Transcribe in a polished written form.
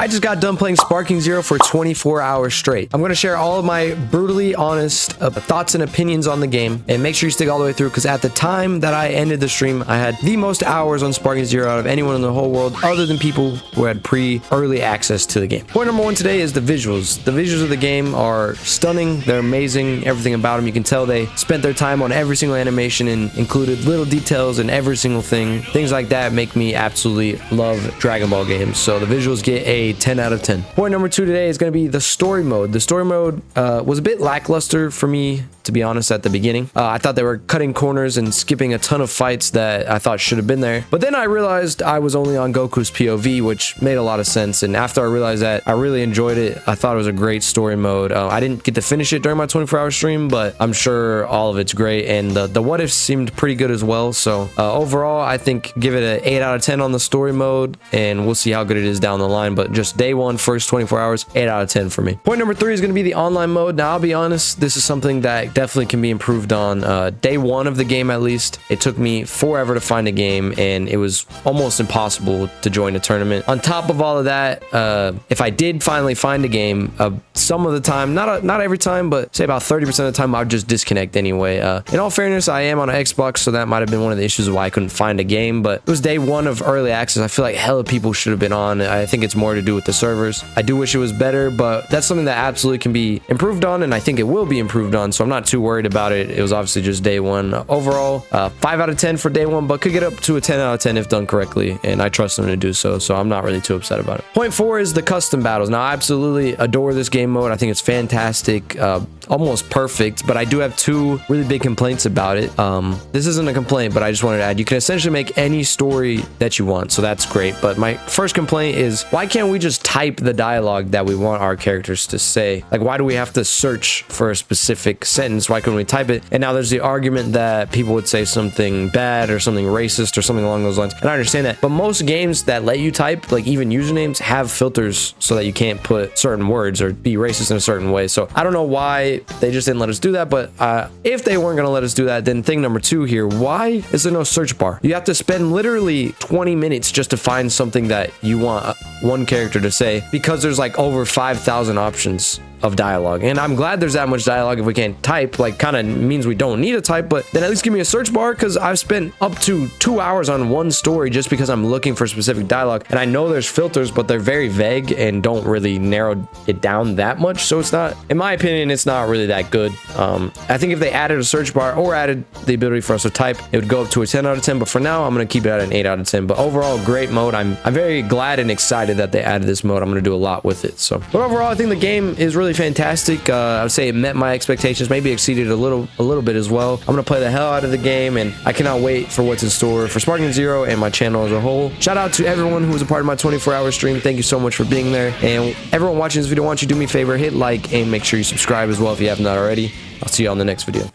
I just got done playing Sparking Zero for 24 hours straight. I'm going to share all of my brutally honest thoughts and opinions on the game, and make sure you stick all the way through, because at the time that I ended the stream, I had the most hours on Sparking Zero out of anyone in the whole world, other than people who had early access to the game. Point number one today is the visuals. The visuals of the game are stunning. They're amazing. Everything about them, you can tell they spent their time on every single animation and included little details in every single thing. Things like that make me absolutely love Dragon Ball games. So the visuals get a 10 out of 10. Point number two today is going to be the story mode. The story mode was a bit lackluster for me, to be honest, at the beginning. I thought they were cutting corners and skipping a ton of fights that I thought should have been there. But then I realized I was only on Goku's POV, which made a lot of sense. And after I realized that, I really enjoyed it. I thought it was a great story mode. I didn't get to finish it during my 24-hour stream, but I'm sure all of it's great. And the what ifs seemed pretty good as well. So overall, I think give it an 8 out of 10 on the story mode, and we'll see how good it is down the line. But just day one, first 24 hours, 8 out of 10 for me. Point number three is going to be the online mode. Now, I'll be honest, this is something that definitely can be improved on. Day one of the game, at least, it took me forever to find a game, and it was almost impossible to join a tournament. On top of all of that, if I did finally find a game, some of the time, not every time, but say about 30% of the time, I would just disconnect anyway. In all fairness, I am on an Xbox, so that might have been one of the issues why I couldn't find a game, but it was day one of early access. I feel like hella people should have been on. I think it's more to do with the servers. I do wish it was better, but that's something that absolutely can be improved on, and I think it will be improved on, so I'm not too worried about it. It was obviously just day one. Overall, 5 out of 10 for day one, but could get up to a 10 out of 10 if done correctly, and I trust them to do so, so I'm not really too upset about it. Point four is the custom battles. Now, I absolutely adore this game mode. I think it's fantastic, almost perfect, but I do have two really big complaints about it. This isn't a complaint, but I just wanted to add, you can essentially make any story that you want, so that's great. But my first complaint is, why can't we just type the dialogue that we want our characters to say? Like, why do we have to search for a specific sentence? Why couldn't we type it? And now there's the argument that people would say something bad or something racist or something along those lines, and I understand that, but most games that let you type, like even usernames, have filters so that you can't put certain words or be racist in a certain way. So I don't know why they just didn't let us do that, but if they weren't going to let us do that, then thing number two here, why is there no search bar? You have to spend literally 20 minutes just to find something that you want one character to say, because there's like over 5,000 options of dialogue. And I'm glad there's that much dialogue. If we can't type, like, kind of means we don't need a type, but then at least give me a search bar, because I've spent up to 2 hours on one story just because I'm looking for specific dialogue. And I know there's filters, but they're very vague and don't really narrow it down that much. So it's not, in my opinion, it's not really that good. I think if they added a search bar or added the ability for us to type, it would go up to a 10 out of 10. But for now, I'm going to keep it at an 8 out of 10. But overall, great mode. I'm very glad and excited that they added this mode. I'm going to do a lot with it. So, but overall, I think the game is really fantastic. I would say it met my expectations, maybe exceeded a little bit as well. I'm gonna play the hell out of the game, and I cannot wait for what's in store for Sparking Zero and my channel as a whole. Shout out to everyone who was a part of my 24-hour stream. Thank you so much for being there. And everyone watching this video, why don't you do me a favor, hit like and make sure you subscribe as well if you have not already. I'll see you on the next video.